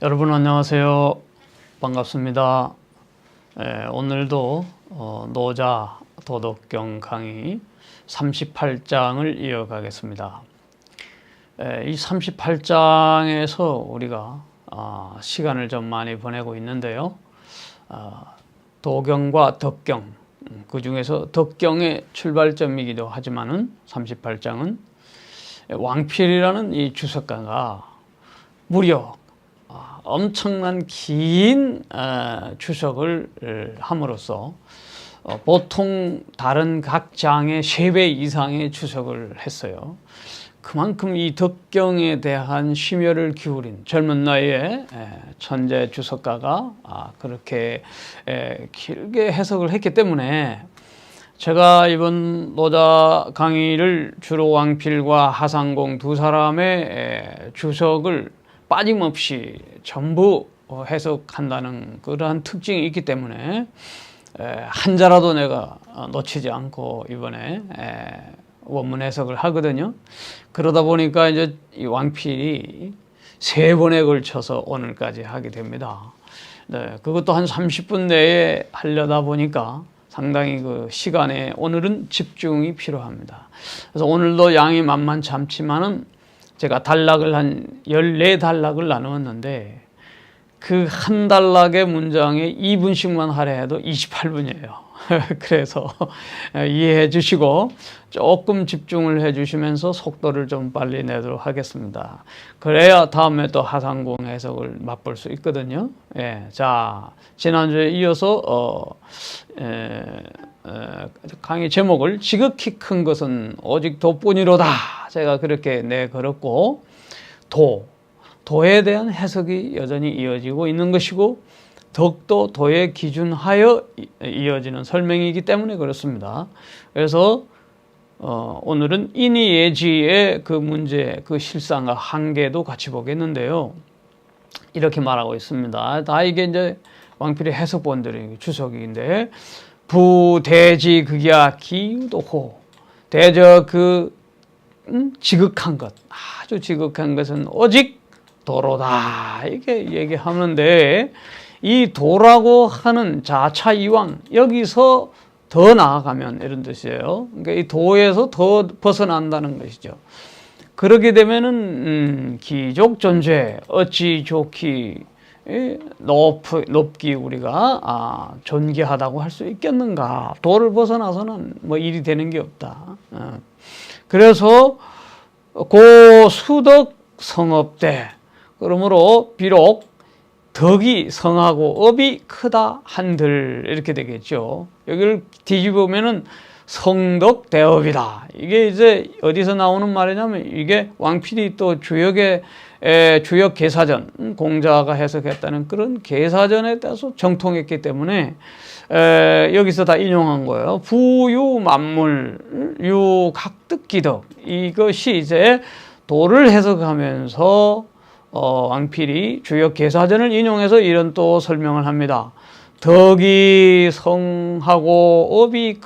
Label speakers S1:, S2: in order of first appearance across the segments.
S1: 여러분 안녕하세요. 반갑습니다. 오늘도 노자 도덕경 강의 38장을 이어가겠습니다. 이 38장에서 우리가 시간을 좀 많이 보내고 있는데요. 도경과 덕경, 그 중에서 덕경의 출발점이기도 하지만은 38장은 왕필이라는 이 주석가가 무려 엄청난 긴 주석을 함으로써 보통 다른 각 장의 3배 이상의 주석을 했어요. 그만큼 이 덕경에 대한 심혈을 기울인 젊은 나이에 천재 주석가가 그렇게 길게 해석을 했기 때문에 제가 이번 노자 강의를 주로 왕필과 하상공 두 사람의 주석을 빠짐없이 전부 해석한다는 그러한 특징이 있기 때문에 한자라도 내가 놓치지 않고 이번에 원문 해석을 하거든요. 그러다 보니까 이제 이 왕필이 3번에 걸쳐서 오늘까지 하게 됩니다. 네, 그것도 한 30분 내에 하려다 보니까 상당히 그 시간에 오늘은 집중이 필요합니다. 그래서 오늘도 양이 만만치 않지만은 제가 단락을 한 14단락을 나누었는데 그 한 단락의 문장에 2분씩만 하려 해도 28분이에요. 그래서 이해해 주시고 조금 집중을 해 주시면서 속도를 좀 빨리 내도록 하겠습니다. 그래야 다음에 또 하상공 해석을 맛볼 수 있거든요. 자, 지난주에 이어서 강의 제목을 지극히 큰 것은 오직 도뿐이로다. 제가 그렇게 내걸었고 도에 대한 해석이 여전히 이어지고 있는 것이고 덕도 도에 기준하여 이어지는 설명이기 때문에 그렇습니다. 그래서 오늘은 인이예지의 그 문제, 그 실상과 한계도 같이 보겠는데요. 이렇게 말하고 있습니다. 다 이게 이제 왕필의 해석본들의 주석인데 부대지 극이야 기유도호 대저 지극한 것, 아주 지극한 것은 오직 도로다 이렇게 얘기하는데 이 도라고 하는 자차 이왕 여기서 더 나아가면 이런 뜻이에요. 그러니까 이 도에서 더 벗어난다는 것이죠. 그렇게 되면은 기족 존재 어찌 좋기 높기 우리가 존귀하다고 할 수 있겠는가? 도를 벗어나서는 뭐 일이 되는 게 없다. 그래서 고 수덕 성업대 그러므로 비록 덕이 성하고 업이 크다 한들 이렇게 되겠죠. 여기를 뒤집으면은 성덕 대업이다. 이게 이제 어디서 나오는 말이냐면 이게 왕필이 또 주역 계사전 공자가 해석했다는 그런 계사전에 따라서 정통했기 때문에 여기서 다 인용한 거예요. 부유 만물 유 각득기덕 이것이 이제 도를 해석하면서 왕필이 주역 계사전을 인용해서 이런 또 설명을 합니다. 덕이 성하고 업이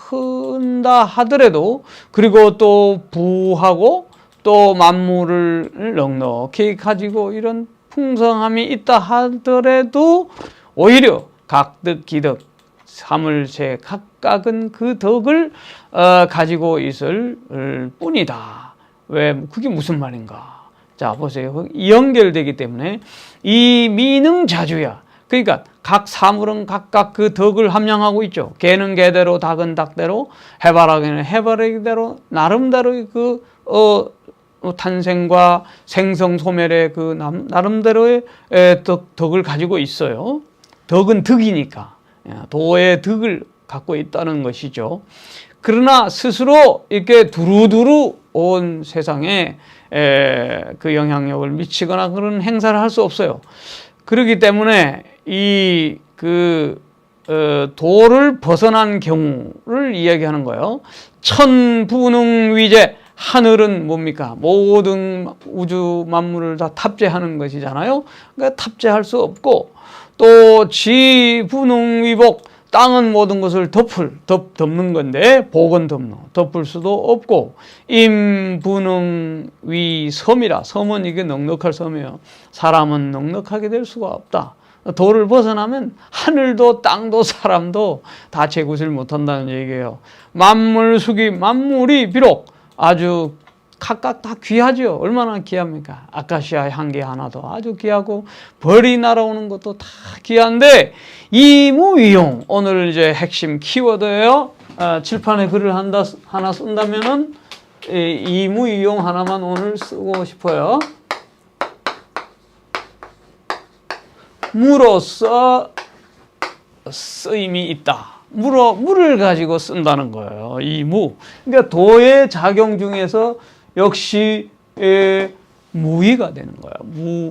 S1: 큰다 하더라도 그리고 또 부하고 또 만물을 넉넉히 가지고 이런 풍성함이 있다 하더라도 오히려 각득 기덕 사물세 각각은 그 덕을 가지고 있을 뿐이다. 왜 그게 무슨 말인가? 자 보세요. 연결되기 때문에 이 미능자주야. 그러니까 각 사물은 각각 그 덕을 함양하고 있죠. 개는 개대로 닭은 닭대로 해바라기는 해바라기대로 나름대로 그 탄생과 생성 소멸의 그 나름대로의 덕을 가지고 있어요. 덕은 덕이니까 도의 덕을 갖고 있다는 것이죠. 그러나 스스로 이렇게 두루두루 온 세상에 그 영향력을 미치거나 그런 행사를 할 수 없어요. 그렇기 때문에 이 도를 벗어난 경우를 이야기하는 거예요. 천부능위제 하늘은 뭡니까? 모든 우주 만물을 다 탑재하는 것이잖아요. 그러니까 탑재할 수 없고 또 지부능위복 땅은 모든 것을 덮는 건데 복은 덮을 수도 없고 임분응위 섬이라 섬은 이게 넉넉할 섬이에요. 사람은 넉넉하게 될 수가 없다. 도를 벗어나면 하늘도 땅도 사람도 다 재구실 못한다는 얘기예요. 만물이 비록 아주 각각 다 귀하죠. 얼마나 귀합니까? 아카시아 향기 하나도 아주 귀하고 벌이 날아오는 것도 다 귀한데 이무이용 오늘 이제 핵심 키워드예요. 칠판에 글을 하나 쓴다면은 이무이용 하나만 오늘 쓰고 싶어요. 무로서 쓰임이 있다. 물을 가지고 쓴다는 거예요. 이 무. 그러니까 도의 작용 중에서 역시 무의가 되는 거예요.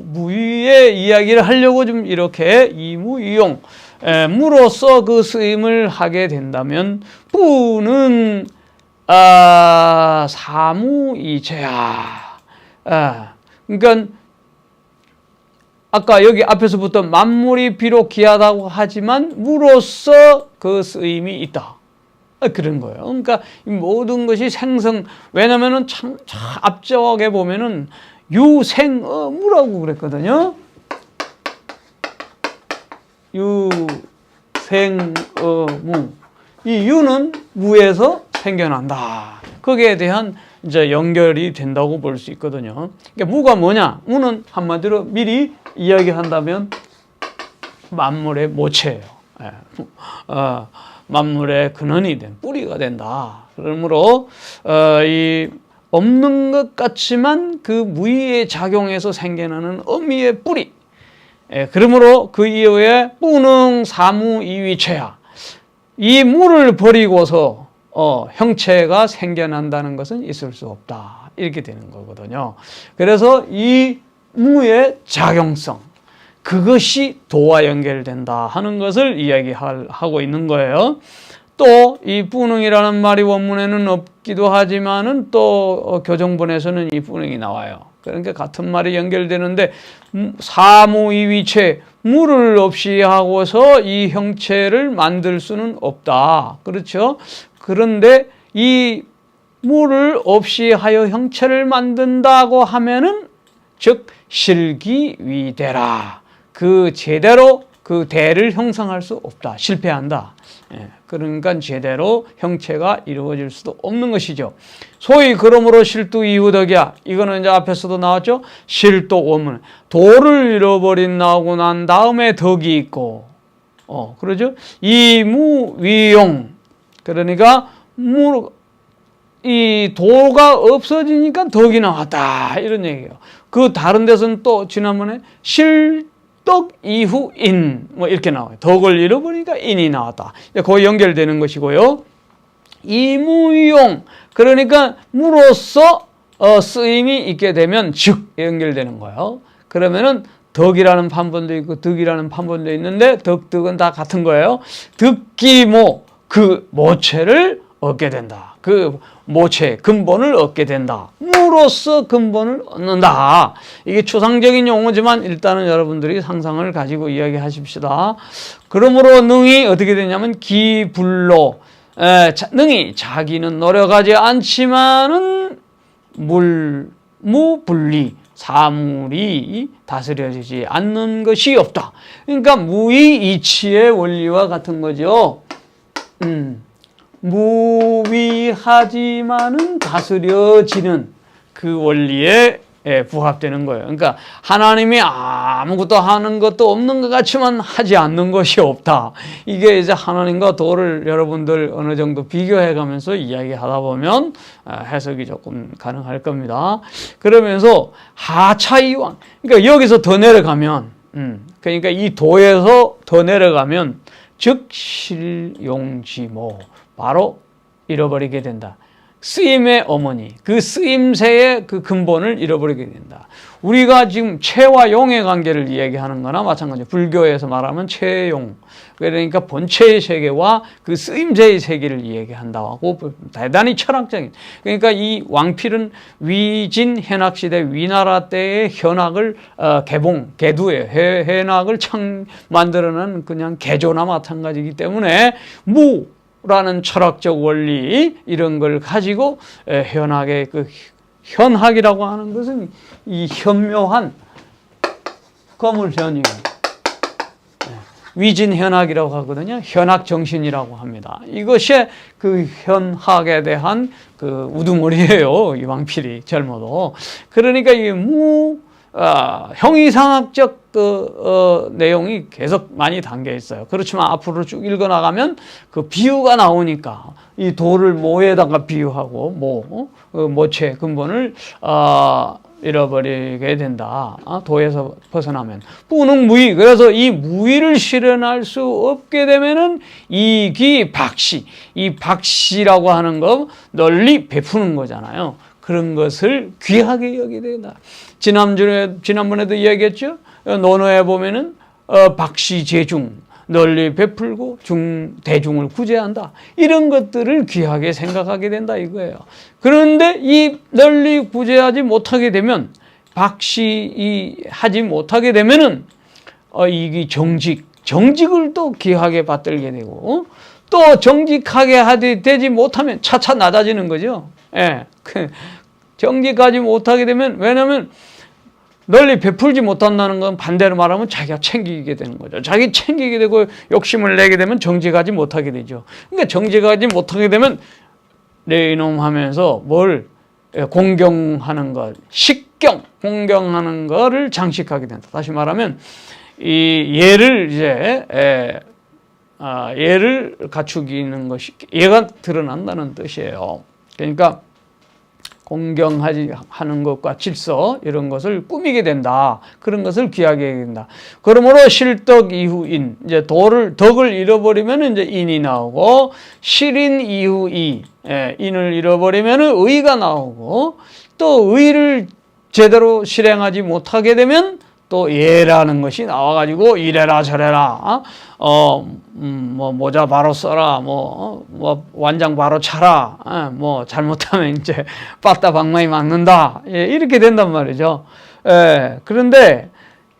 S1: 무의의 이야기를 하려고 좀 이렇게 이무이용. 무로서 그 쓰임을 하게 된다면 뿌는 사무이체야. 그러니까 아까 여기 앞에서부터 만물이 비록 귀하다고 하지만 무로서 그 쓰임이 있다. 그런 거예요. 그러니까 모든 것이 왜냐면은 참 앞쪽에 보면은 유생어무라고 그랬거든요. 유생어무. 이 유는 무에서 생겨난다. 거기에 대한 이제 연결이 된다고 볼 수 있거든요. 그러니까 무가 뭐냐? 무는 한마디로 미리 이야기한다면 만물의 모체예요. 만물의 근원이 된 뿌리가 된다. 그러므로 이 없는 것 같지만 그 무의의 작용에서 생겨나는 어미의 뿌리. 그러므로 그 이후에 뿌능 사무 이위체야. 이 무를 버리고서 형체가 생겨난다는 것은 있을 수 없다. 이렇게 되는 거거든요. 그래서 이 무의 작용성, 그것이 도와 연결된다 하는 것을 이야기하고 있는 거예요. 또 이 뿌능이라는 말이 원문에는 없기도 하지만은 또 교정본에서는 이 뿌능이 나와요. 그러니까 같은 말이 연결되는데 사무이위체, 물을 없이 하고서 이 형체를 만들 수는 없다. 그렇죠? 그런데 이 물을 없이 하여 형체를 만든다고 하면은 즉 실기위대라. 그 제대로 그 대를 형성할 수 없다. 실패한다. 그러니까 제대로 형체가 이루어질 수도 없는 것이죠. 소위 그러므로 실도 이후덕이야. 이거는 이제 앞에서도 나왔죠. 실도 원문. 도를 잃어버린 나오고 난 다음에 덕이 있고, 그러죠. 이무위용. 그러니까 이 도가 없어지니까 덕이 나왔다. 이런 얘기예요. 그 다른 데서는 또 지난번에 실덕 이후 인 뭐 이렇게 나와요. 덕을 잃어버리니까 인이 나왔다. 거의 연결되는 것이고요. 이무용 그러니까 무로서 쓰임이 있게 되면 즉 연결되는 거예요. 그러면은 덕이라는 판본도 있고 덕이라는 판본도 있는데 덕은 다 같은 거예요. 덕기모 그 모체를 얻게 된다. 그 모체, 근본을 얻게 된다. 무로서 근본을 얻는다. 이게 초상적인 용어지만 일단은 여러분들이 상상을 가지고 이야기하십시다. 그러므로 능이 어떻게 되냐면 기불로 능이 자기는 노력하지 않지만은 무분리 사물이 다스려지지 않는 것이 없다. 그러니까 무의이치의 원리와 같은 거죠. 무위하지만은 다스려지는 그 원리에 부합되는 거예요. 그러니까 하나님이 아무것도 하는 것도 없는 것 같지만 하지 않는 것이 없다. 이게 이제 하나님과 도를 여러분들 어느 정도 비교해 가면서 이야기하다 보면 해석이 조금 가능할 겁니다. 그러면서 하차이왕 그러니까 여기서 더 내려가면 그러니까 이 도에서 더 내려가면 즉 실용지모 바로 잃어버리게 된다. 쓰임의 어머니, 그 쓰임새의 그 근본을 잃어버리게 된다. 우리가 지금 체와 용의 관계를 이야기하는 거나 마찬가지로 불교에서 말하면 체용, 그러니까 본체의 세계와 그 쓰임새의 세계를 이야기한다고 대단히 철학적인. 그러니까 이 왕필은 위진 현학시대 위나라 때의 현학을 개두예요. 현학을 만들어낸 그냥 개조나 마찬가지이기 때문에 라는 철학적 원리 이런 걸 가지고 현학의 그 현학이라고 하는 것은 이 현묘한 거물현이에요. 위진현학이라고 하거든요. 현학 정신이라고 합니다. 이것이 그 현학에 대한 그 우두머리예요. 이 왕필이 젊어도. 그러니까 이 형이상학적 내용이 계속 많이 담겨 있어요. 그렇지만 앞으로 쭉 읽어 나가면 그 비유가 나오니까 이 돌을 모에다가 비유하고 모체 근본을 잃어버리게 된다. 도에서 벗어나면 무능무의. 그래서 이 무의를 실현할 수 없게 되면은 이기박시. 이 박시라고 하는 거 널리 베푸는 거잖아요. 그런 것을 귀하게 여기게 된다. 지난번에도 이야기했죠. 논어에 보면은 박시제중, 널리 베풀고 대중을 구제한다. 이런 것들을 귀하게 생각하게 된다 이거예요. 그런데 이 널리 구제하지 못하게 되면, 박시하지 못하게 되면은 이게 정직을 또 귀하게 받들게 되고, 또 정직하게 되지 못하면 차차 낮아지는 거죠. 예. 정직하지 못하게 되면, 왜냐면 널리 베풀지 못한다는 건 반대로 말하면 자기가 챙기게 되는 거죠. 자기 챙기게 되고 욕심을 내게 되면 정직하지 못하게 되죠. 그러니까 정직하지 못하게 되면 내 이놈 하면서 뭘 공경하는 것, 식경, 공경하는 거를 장식하게 된다. 다시 말하면 이 예를 예를 갖추기는 것이 예가 드러난다는 뜻이에요. 그러니까 공경하는 것과 질서 이런 것을 꾸미게 된다. 그런 것을 귀하게 하게 된다. 그러므로 실덕 이후인, 이제 덕을 잃어버리면 이제 인이 나오고, 실인 이후 인을 잃어버리면 의가 나오고, 또 의를 제대로 실행하지 못하게 되면 또 예라는 것이 나와가지고 이래라 저래라, 모자 바로 써라, 완장 바로 차라, 잘못하면 이제 빠따방망이 맞는다, 이렇게 된단 말이죠. 그런데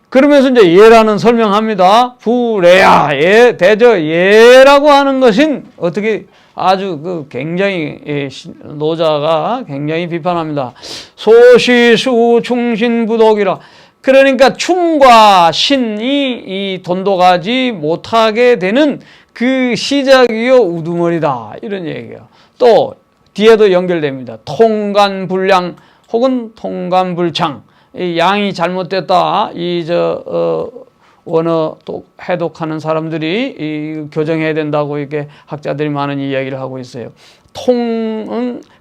S1: 그러면서 이제 예라는 설명합니다. 부래야, 대저 예라고 하는 것은 어떻게 아주 굉장히 노자가 굉장히 비판합니다. 소시수 충신부독이라. 그러니까 충과 신이 이 돈독하지 못하게 되는 그 시작이요 우두머리다, 이런 얘기예요. 또 뒤에도 연결됩니다. 통간불량 혹은 통간불창. 이 양이 잘못됐다. 원어 해독하는 사람들이 교정해야 된다고 이렇게 학자들이 많은 이야기를 하고 있어요.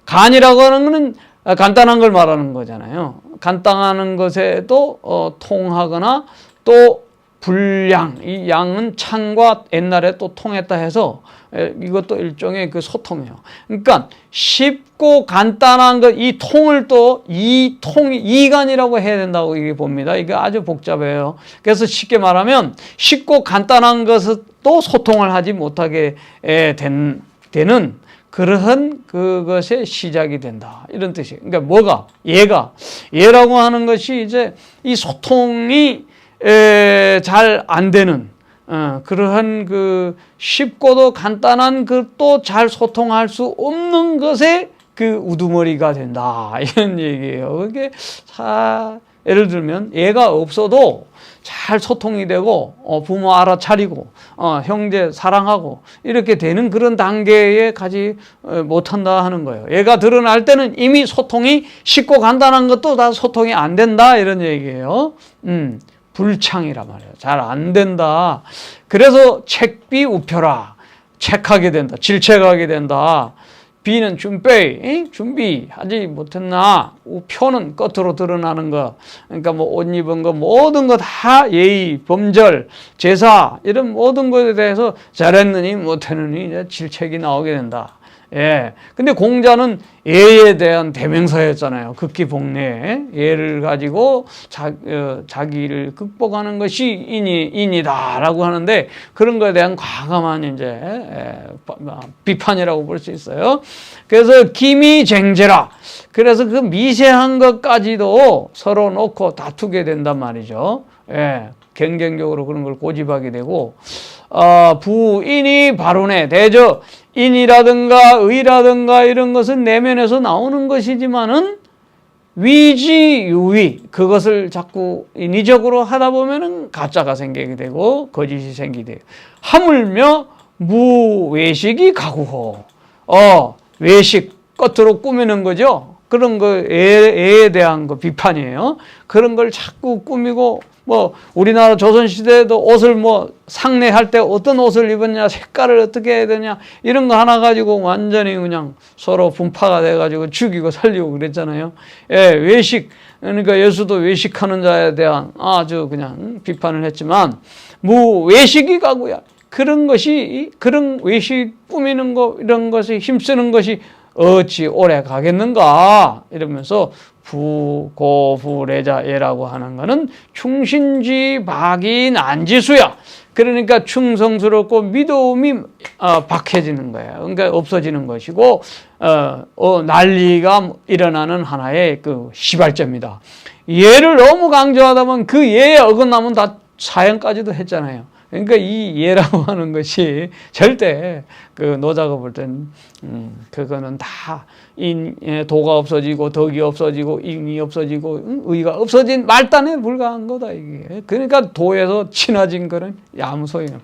S1: 간이라고 하는 거는 간단한 걸 말하는 거잖아요. 간단한 것에도 통하거나 또 불량, 이 양은 창과 옛날에 또 통했다 해서 이것도 일종의 그 소통이에요. 그러니까 쉽고 간단한 것, 이 통을 또 이간이라고 해야 된다고 이게 봅니다. 이게 아주 복잡해요. 그래서 쉽게 말하면 쉽고 간단한 것은 또 소통을 하지 못하게 되는 그러한 그것의 시작이 된다, 이런 뜻이에요. 그러니까 예라고 하는 것이 이제 이 소통이 잘 안 되는 그러한 그 쉽고도 간단한 또 잘 소통할 수 없는 것에 그 우두머리가 된다, 이런 얘기예요. 그게 예를 들면 얘가 없어도 잘 소통이 되고 부모 알아차리고 형제 사랑하고 이렇게 되는 그런 단계에 가지 못한다 하는 거예요. 얘가 드러날 때는 이미 소통이 쉽고 간단한 것도 다 소통이 안 된다, 이런 얘기예요. 불창이란 말이에요. 잘 안 된다. 그래서 책비 우표라. 책하게 된다. 질책하게 된다. 비는 준비하지 못했나. 우표는 겉으로 드러나는 거. 그러니까 옷 입은 거, 모든 거 다 예의, 범절, 제사, 이런 모든 것에 대해서 잘했느니 못했느니 질책이 나오게 된다. 예. 근데 공자는 예에 대한 대명사였잖아요. 극기복례. 예를 가지고 자기를 극복하는 것이 인이다라고 하는데 그런 거에 대한 과감한 이제 비판이라고 볼 수 있어요. 그래서 기미쟁제라. 그래서 그 미세한 것까지도 서로 놓고 다투게 된단 말이죠. 예. 경쟁적으로 그런 걸 고집하게 되고, 부인이 바로네. 대저 인이라든가 의라든가 이런 것은 내면에서 나오는 것이지만은 위지유위 그것을 자꾸 인위적으로 하다 보면은 가짜가 생기게 되고 거짓이 생기게 돼요. 하물며 무외식이 가구호. 외식 겉으로 꾸미는 거죠. 그런 거에 대한 거 비판이에요. 그런 걸 자꾸 꾸미고 뭐 우리나라 조선시대에도 옷을 뭐 상례할 때 어떤 옷을 입었냐 색깔을 어떻게 해야 되냐 이런 거 하나 가지고 완전히 그냥 서로 분파가 돼가지고 죽이고 살리고 그랬잖아요. 예, 외식 그러니까 예수도 외식하는 자에 대한 아주 그냥 비판을 했지만 외식이 가구야. 그런 것이 그런 외식 꾸미는 거 이런 것에 힘쓰는 것이 어찌 오래 가겠는가 이러면서 부고부래자예라고 하는 것은 충신지 박인 안지수야. 그러니까 충성스럽고 믿음이 박해지는 거예요. 그러니까 없어지는 것이고 난리가 일어나는 하나의 그 시발점이다. 예를 너무 강조하다 보면 그 예에 어긋나면 다 사형까지도 했잖아요. 그러니까 이 예라고 하는 것이 절대 그 노자가 볼 땐 그거는 다 도가 없어지고 덕이 없어지고 인이 없어지고 의가 없어진 말단에 불과한 거다 이게. 그러니까 도에서 친화진 거는 아무 소용이 없어요.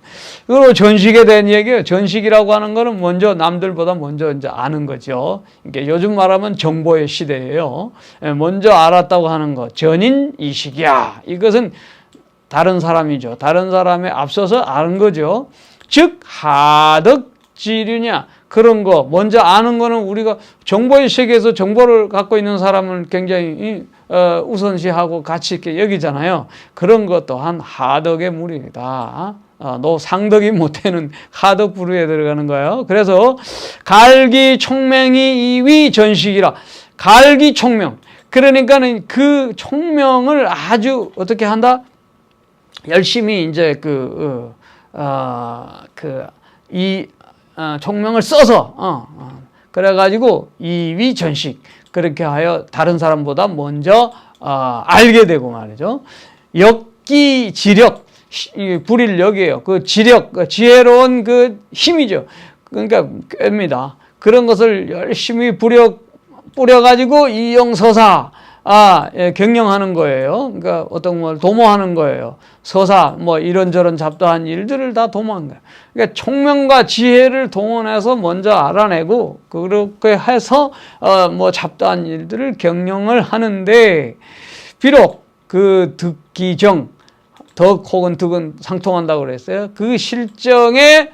S1: 그리고 전식에 대한 얘기예요. 전식이라고 하는 거는 먼저 남들보다 먼저 이제 아는 거죠. 이게 요즘 말하면 정보의 시대예요. 먼저 알았다고 하는 거 전인 이식이야. 이것은 다른 사람이죠. 다른 사람에 앞서서 아는 거죠. 즉 하덕지류냐 그런 거 먼저 아는 거는 우리가 정보의 세계에서 정보를 갖고 있는 사람을 굉장히 우선시하고 가치 있게 여기잖아요. 그런 것 또한 하덕의 무리다. 너 상덕이 못되는 하덕 부류에 들어가는 거예요. 그래서 갈기총명이 이위 전식이라. 갈기총명. 그러니까는 그 총명을 아주 어떻게 한다? 열심히 이제 총명을 써서 그래가지고 이위 전식 그렇게 하여 다른 사람보다 먼저 알게 되고 말이죠. 역기 지력 불일력이에요. 그 지력 지혜로운 그 힘이죠. 그러니까 꾀입니다. 그런 것을 열심히 뿌려가지고 이영서사 경영하는 거예요. 그러니까 어떤 걸 도모하는 거예요. 서사, 뭐 이런저런 잡다한 일들을 다 도모한 거예요. 그러니까 총명과 지혜를 동원해서 먼저 알아내고, 그렇게 해서, 뭐 잡다한 일들을 경영을 하는데, 비록 그 득기정, 덕 혹은 득은 상통한다고 그랬어요. 그 실정을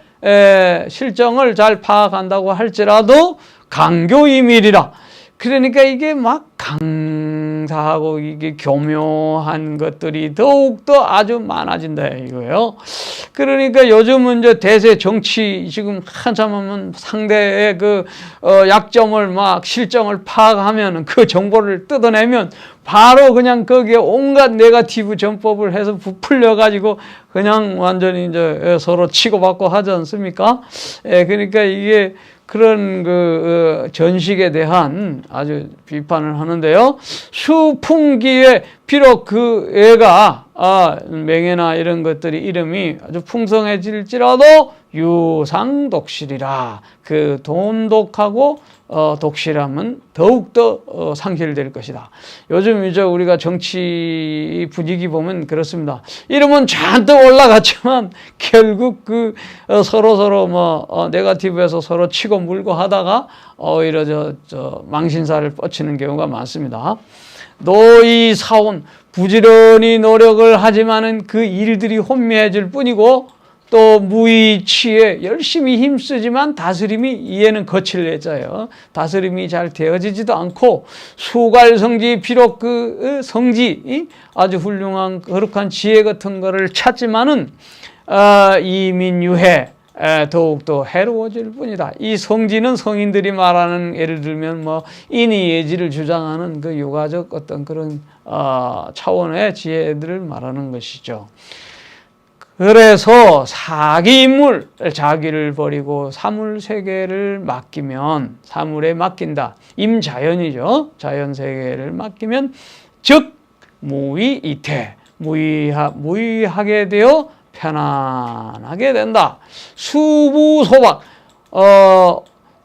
S1: 잘 파악한다고 할지라도 강교이밀이라. 그러니까 이게 막 강사하고 이게 교묘한 것들이 더욱더 아주 많아진다 이거예요. 그러니까 요즘은 이제 대세 정치 지금 한참 하면 상대의 그 약점을 막 실정을 파악하면 그 정보를 뜯어내면 바로 그냥 거기에 온갖 네거티브 전법을 해서 부풀려 가지고 그냥 완전히 이제 서로 치고받고 하지 않습니까? 그러니까 이게 그런 전식에 대한 아주 비판을 하는데요. 수풍기에 비록 그 애가 명예나 이런 것들이 이름이 아주 풍성해질지라도 유상독실이라. 그 돈독하고 독실함은 더욱더 상실될 것이다. 요즘 이제 우리가 정치 분위기 보면 그렇습니다. 이름은 잔뜩 올라갔지만 결국 서로 뭐 네거티브에서 서로 치고 물고 하다가 오히려 망신살을 뻗치는 경우가 많습니다. 노이 사원 부지런히 노력을 하지만은 그 일들이 혼미해질 뿐이고 또 무의치에 열심히 힘쓰지만 다스림이 이해는 거칠해져요. 다스림이 잘 되어지지도 않고 수갈성지 비록 그 성지 아주 훌륭한 거룩한 지혜 같은 거를 찾지만은 이민유해 더욱더 해로워질 뿐이다. 이 성지는 성인들이 말하는, 예를 들면 뭐 인의예지를 주장하는 그 유가적 어떤 그런 차원의 지혜들을 말하는 것이죠. 그래서 사기인물, 자기를 버리고 사물세계를 맡기면, 사물에 맡긴다. 임자연이죠. 자연세계를 맡기면 즉 무의이태, 무의하게 되어 편안하게 된다. 수부소박,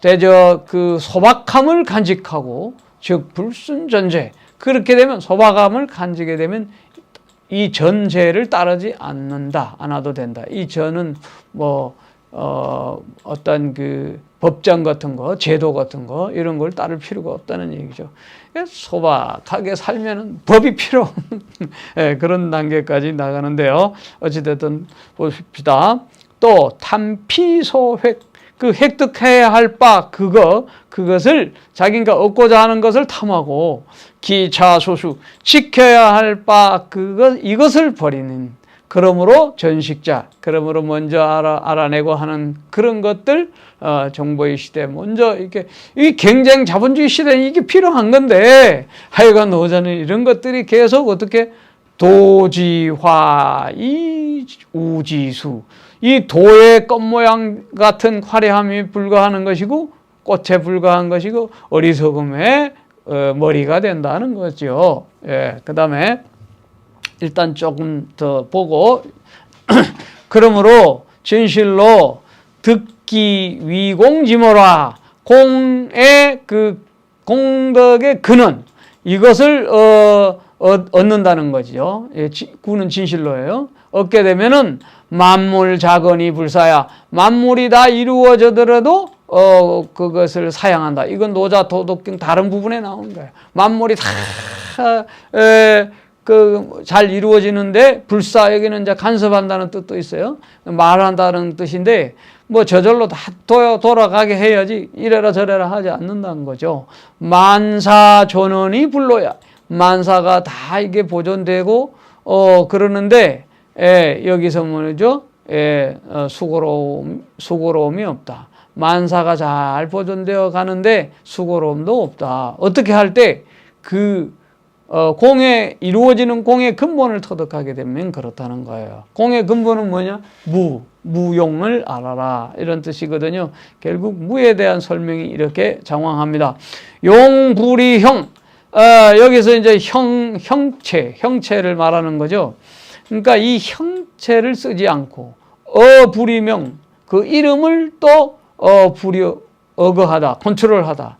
S1: 대저 그 소박함을 간직하고, 즉 불순전제. 그렇게 되면, 소박함을 간직하게 되면 이 전제를 따르지 않아도 된다. 이 전은 뭐 어떤 그 법정 같은 거, 제도 같은 거 이런 걸 따를 필요가 없다는 얘기죠. 소박하게 살면은 법이 필요 없는 그런 단계까지 나가는데요. 어찌됐든 보십시다. 또 탐피소획, 그 획득해야 할 바 그것을 자기가 얻고자 하는 것을 탐하고, 기차소수, 지켜야 할 바 이것을 버리는, 그러므로 전식자, 그러므로 먼저 알아내고 하는 그런 것들, 정보의 시대 먼저 이렇게, 이 경쟁 자본주의 시대에 이게 필요한 건데, 하여간 노자는 이런 것들이 계속 어떻게 도지화, 이 우지수, 이 도의 꽃 모양 같은 화려함이 불과하는 것이고, 꽃에 불과한 것이고, 어리석음의 머리가 된다는 거죠. 예, 그 다음에 일단 조금 더 보고, 그러므로 진실로 듣기 위공지모라, 공의 그 공덕의 근원, 이것을 얻는다는 거죠. 예, 구는 진실로예요. 얻게 되면은 만물 자건이 불사야, 만물이 다 이루어져더라도 그것을 사양한다. 이건 노자 도덕경 다른 부분에 나오는 거예요. 만물이 다 잘 이루어지는데 불사, 여기는 이제 간섭한다는 뜻도 있어요. 말한다는 뜻인데, 뭐 저절로 다 돌아가게 해야지 이래라 저래라 하지 않는다는 거죠. 만사 전원이 불로야, 만사가 다 이게 보존되고 그러는데, 여기서 뭐죠? 수고로움이 없다. 만사가 잘 보존되어 가는데 수고로움도 없다. 어떻게 할 때 공에 이루어지는 공의 근본을 터득하게 되면 그렇다는 거예요. 공의 근본은 뭐냐? 무용을 알아라, 이런 뜻이거든요. 결국 무에 대한 설명이 이렇게 장황합니다. 용불이형, 여기서 이제 형체를 말하는 거죠. 그러니까 이 형체를 쓰지 않고 불이명, 그 이름을 또 어거하다, 컨트롤하다,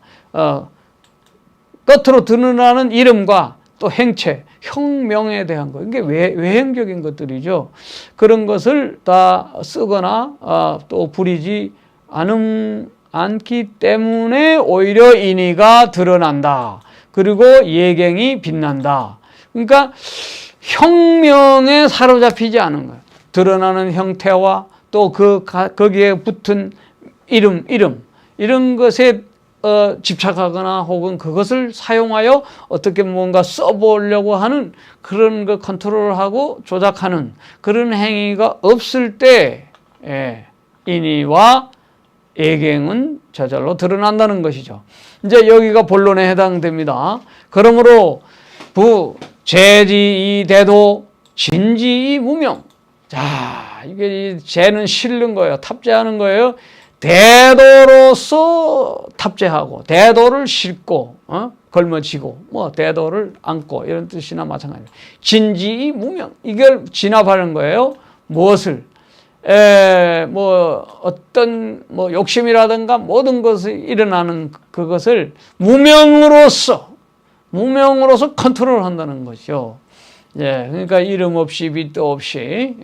S1: 겉으로 드러나는 이름과 또 행체, 형명에 대한 거, 이게 외형적인 것들이죠. 그런 것을 다 쓰거나 또 부리지 않기 때문에 오히려 인의가 드러난다. 그리고 예경이 빛난다. 그러니까 형명에 사로잡히지 않은 거예요. 드러나는 형태와 또 거기에 붙은 이름 이런 것에 집착하거나 혹은 그것을 사용하여 어떻게 뭔가 써보려고 하는 그런 거 컨트롤하고 조작하는 그런 행위가 없을 때 인의와 예경은 저절로 드러난다는 것이죠. 이제 여기가 본론에 해당됩니다. 그러므로 재지 대도, 진지 무명. 자, 이게 재는 실는 거예요. 탑재하는 거예요. 대도로서 탑재하고, 대도를 싣고, 걸머쥐고, 뭐, 대도를 안고, 이런 뜻이나 마찬가지입니다. 진지 무명. 이걸 진압하는 거예요. 무엇을? 어떤, 욕심이라든가 모든 것이 일어나는 그것을 무명으로서 컨트롤 한다는 거죠. 예, 그러니까 이름 없이 빛도 없이,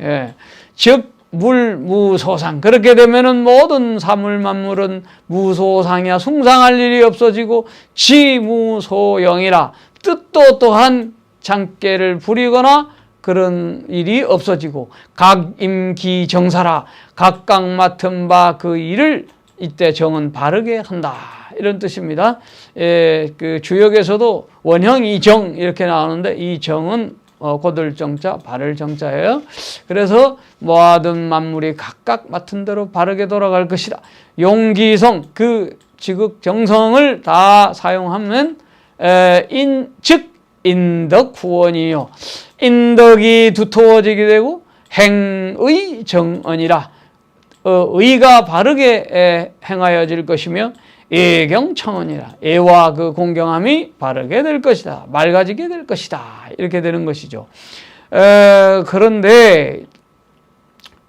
S1: 즉, 무소상. 그렇게 되면은 모든 사물 만물은 무소상이야. 숭상할 일이 없어지고 지무소영이라. 뜻도 또한 장깨를 부리거나 그런 일이 없어지고, 각임기정사라. 각각 맡은 바 그 일을 이때 정은 바르게 한다. 이런 뜻입니다. 그 주역에서도 원형 이정 이렇게 나오는데, 이 정은 고들 정자, 바를 정자예요. 그래서 모든 만물이 각각 맡은 대로 바르게 돌아갈 것이다. 용기성, 그 지극 정성을 다 사용하면 즉 인덕 후원이요. 인덕이 두터워지게 되고 행의 정언이라 의가 바르게 행하여질 것이며 예경청언이라 예와 그 공경함이 바르게 될 것이다. 맑아지게 될 것이다. 이렇게 되는 것이죠. 그런데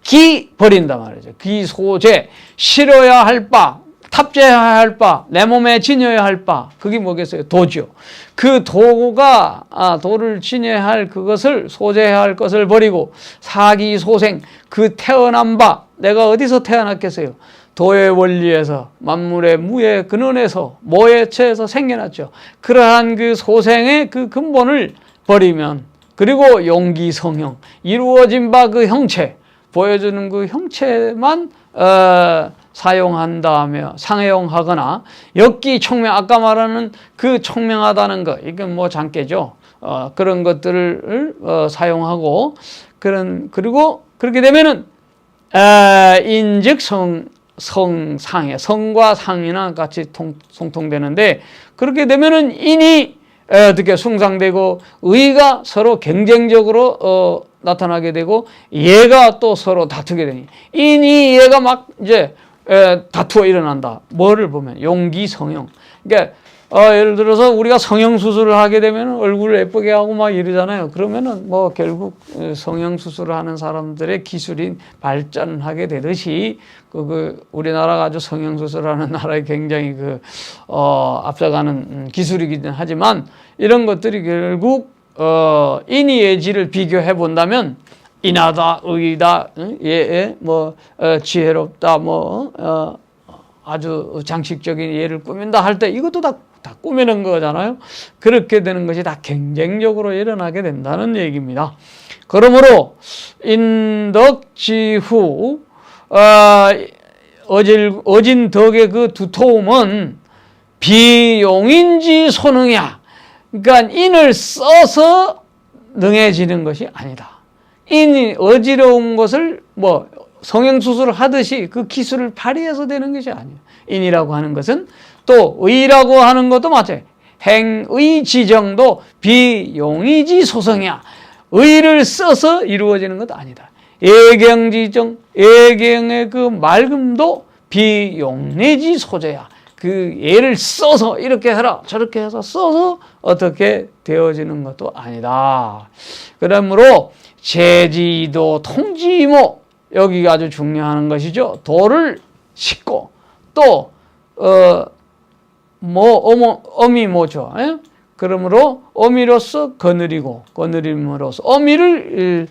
S1: 기 버린다 말이죠. 기 소재, 실어야 할 바, 탑재해야 할 바, 내 몸에 지녀야 할 바, 그게 뭐겠어요? 도죠. 그 도가 도를 지녀야 할 그것을 소재해야 할 것을 버리고 사기 소생, 그 태어난 바, 내가 어디서 태어났겠어요? 도의 원리에서, 만물의 무의 근원에서, 모해체에서 생겨났죠. 그러한 그 소생의 그 근본을 버리면, 그리고 용기 성형, 이루어진 바 그 형체, 보여주는 그 형체만 사용한다며 상해용하거나 역기 총명, 아까 말하는 그 총명하다는 것, 이건 뭐 장깨죠. 그런 것들을 사용하고 그리고 그렇게 되면은 인즉 성상해, 성과 상이나 같이 송통되는데, 그렇게 되면은 인이 어떻게 숭상되고 의가 서로 경쟁적으로 나타나게 되고 예가 또 서로 다투게 되니 인이 예가 막 이제 다투어 일어난다. 뭐를 보면 용기 성형. 그러니까 예를 들어서 우리가 성형 수술을 하게 되면 얼굴을 예쁘게 하고 막 이러잖아요. 그러면은 뭐 결국 성형 수술을 하는 사람들의 기술이 발전하게 되듯이 우리나라가 아주 성형 수술하는 나라에 굉장히 앞서가는 기술이긴 하지만, 이런 것들이 결국 인의 예지를 비교해 본다면 인하다, 의다, 지혜롭다, 아주 장식적인 예를 꾸민다 할 때 이것도 다 꾸미는 거잖아요. 그렇게 되는 것이 다 경쟁적으로 일어나게 된다는 얘기입니다. 그러므로 인덕지후 어진 덕의 그 두터움은 비용인지 소능이야. 그러니까 인을 써서 능해지는 것이 아니다. 인이 어지러운 것을 성형수술을 하듯이 그 기술을 발휘해서 되는 것이 아니에요. 인이라고 하는 것은 또 의라고 하는 것도 마찬가지예요. 행의 지정도 비용이지 소성이야. 의를 써서 이루어지는 것도 아니다. 예경지정, 예경의 그 맑음도 비용내지 소재야. 그 예를 써서 이렇게 해라 저렇게 해서 써서 어떻게 되어지는 것도 아니다. 그러므로 제지도 통지모, 여기가 아주 중요한 것이죠. 도를 싣고 또 어미 뭐죠? 예? 그러므로 어미로서 거느리고 거느림으로써 어미를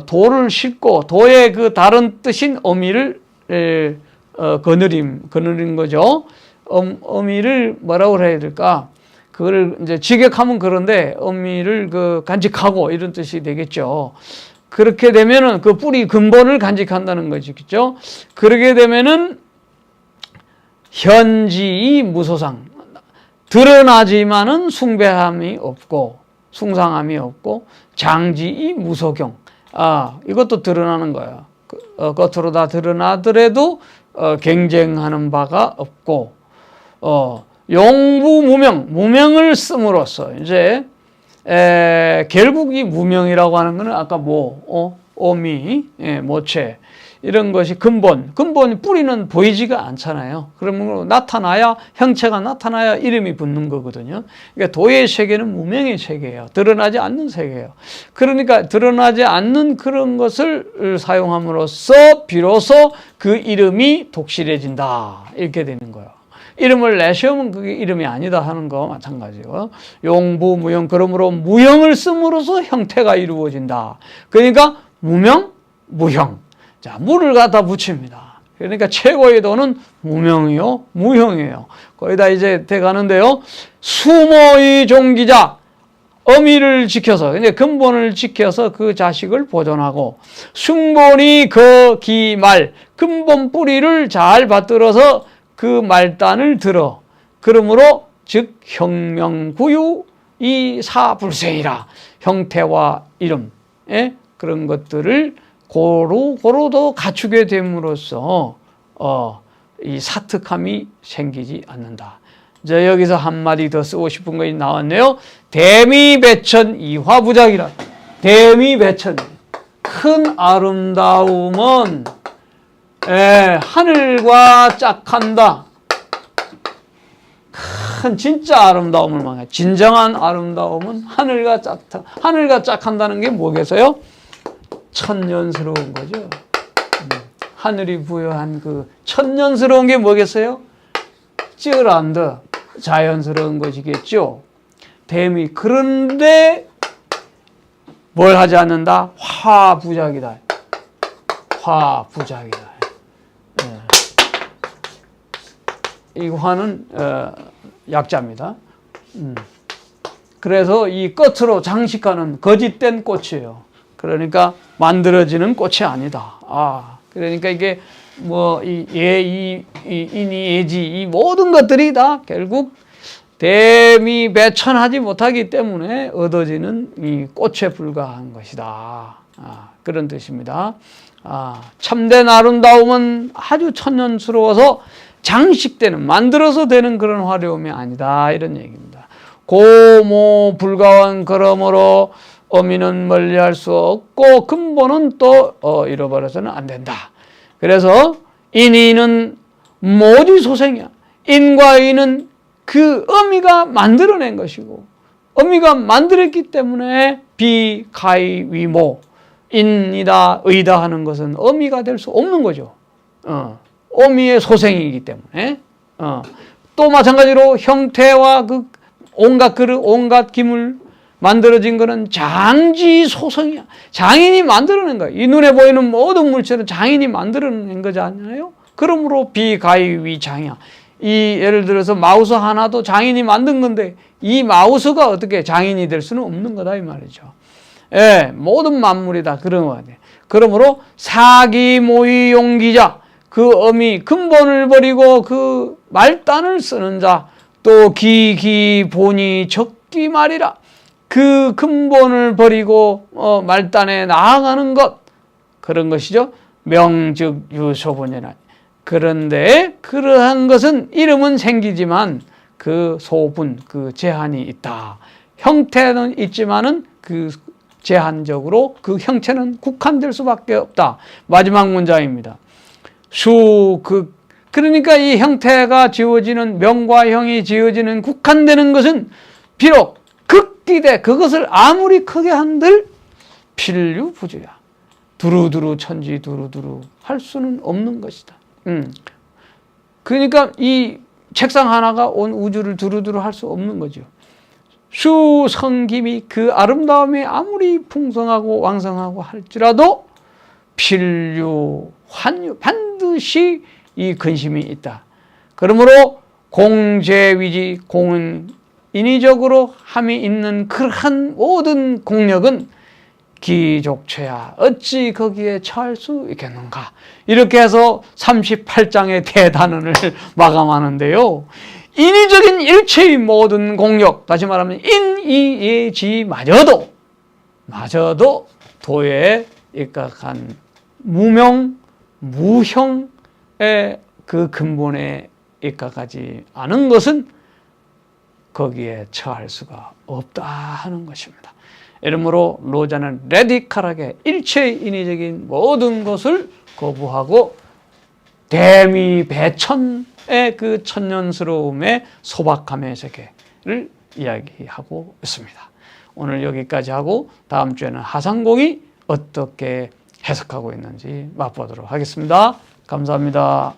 S1: 도를 싣고 도의 그 다른 뜻인 어미를 거느린 거죠. 어미를 뭐라고 해야 될까? 그걸 이제 직역하면 그런데 어미를 간직하고 이런 뜻이 되겠죠. 그렇게 되면은 그 뿌리 근본을 간직한다는 것이겠죠. 그러게 되면은 현지이 무소상, 드러나지만은 숭배함이 없고 숭상함이 없고, 장지이 무소경, 이것도 드러나는 거예요. 겉으로 다 드러나더라도 경쟁하는 바가 없고, 용부무명, 무명을 씀으로써 이제 결국 이 무명이라고 하는 것은 아까 어미, 모체 이런 것이 근본 뿌리는 보이지가 않잖아요. 그러면 나타나야, 형체가 나타나야 이름이 붙는 거거든요. 그러니까 도의 세계는 무명의 세계예요. 드러나지 않는 세계예요. 그러니까 드러나지 않는 그런 것을 사용함으로써 비로소 그 이름이 독실해진다, 이렇게 되는 거예요. 이름을 내세우면 그게 이름이 아니다 하는 거 마찬가지고, 용부 무형, 그러므로 무형을 씀으로써 형태가 이루어진다. 그러니까 무명 무형. 자, 무를 갖다 붙입니다. 그러니까 최고의 도는 무명이요 무형이에요. 거기다 이제 돼가는데요. 수모의 종기자, 어미를 지켜서, 이제 근본을 지켜서 그 자식을 보존하고, 숭본이 거기말, 근본 뿌리를 잘 받들어서 그 말단을 들어. 그러므로 즉 혁명구유 이 사불생이라 형태와 이름 그런 것들을 고루고루도 갖추게 됨으로써 이 사특함이 생기지 않는다. 저 여기서 한마디 더 쓰고 싶은 것이 나왔네요. 대미배천 이화부작이라. 대미배천, 큰 아름다움은 하늘과 짝한다. 큰 진짜 아름다움을 말해. 진정한 아름다움은 하늘과 짝한다. 하늘과 짝한다는 게 뭐겠어요? 천년스러운 거죠. 하늘이 부여한 그 천년스러운 게 뭐겠어요? 찌란드, 자연스러운 것이겠죠. 대미. 그런데 뭘 하지 않는다? 화부작이다. 화부작이다. 이 화는 약자입니다. 그래서 이 끝으로 장식하는 거짓된 꽃이에요. 그러니까 만들어지는 꽃이 아니다. 그러니까 이게 뭐 이 인이 예지 이 모든 것들이 다 결국 대미배천하지 못하기 때문에 얻어지는 이 꽃에 불과한 것이다. 그런 뜻입니다. 참된 아름다움은 아주 천년스러워서 장식되는, 만들어서 되는 그런 화려움이 아니다. 이런 얘기입니다. 고모 불가원 그러므로 어미는 멀리할 수 없고 근본은 또 잃어버려서는 안 된다. 그래서 인이는 모지 소생이야. 인과 인은 그 어미가 만들어낸 것이고 어미가 만들었기 때문에 비가이위모 인이다 의다 하는 것은 어미가 될 수 없는 거죠. 어미의 소생이기 때문에 또 마찬가지로 형태와 그 온갖 그릇 온갖 기물 만들어진 것은 장지 소성이야. 장인이 만들어낸 거야. 이 눈에 보이는 모든 물체는 장인이 만들어낸 거잖아요. 그러므로 비가이위장이야. 이 예를 들어서 마우스 하나도 장인이 만든 건데 이 마우스가 어떻게 장인이 될 수는 없는 거다 이 말이죠. 모든 만물이 다 그런 거야. 그러므로 사기모의 용기자, 그 어미 근본을 버리고 그 말단을 쓰는 자, 또 기본이 적기 말이라. 그 근본을 버리고 말단에 나아가는 것, 그런 것이죠. 명즉 유소분이나. 그런데 그러한 것은 이름은 생기지만 그 소분, 그 제한이 있다. 형태는 있지만은 그 제한적으로 그 형체는 국한될 수밖에 없다. 마지막 문장입니다. 그러니까 이 형태가 지어지는, 명과 형이 지어지는 국한되는 것은 비록 극기대, 그것을 아무리 크게 한들 필류부주야. 두루두루 천지 두루두루 할 수는 없는 것이다. 그러니까 이 책상 하나가 온 우주를 두루두루 할 수 없는 거죠. 수성김이, 그 아름다움이 아무리 풍성하고 왕성하고 할지라도 필류, 환유, 반드시 이 근심이 있다. 그러므로 공제위지, 공은 인위적으로 함이 있는 그러한 모든 공력은 기족체야. 어찌 거기에 처할 수 있겠는가. 이렇게 해서 38장의 대단원을 마감하는데요. 인위적인 일체의 모든 공력, 다시 말하면 인이예지마저도 도에 입각한 무명, 무형의 그 근본에 입각하지 않은 것은 거기에 처할 수가 없다 하는 것입니다. 이러므로 로자는 레디컬하게 일체의 인위적인 모든 것을 거부하고 대미배천의 그 천년스러움의 소박함의 세계를 이야기하고 있습니다. 오늘 여기까지 하고 다음 주에는 하상공이 어떻게 해석하고 있는지 맛보도록 하겠습니다. 감사합니다.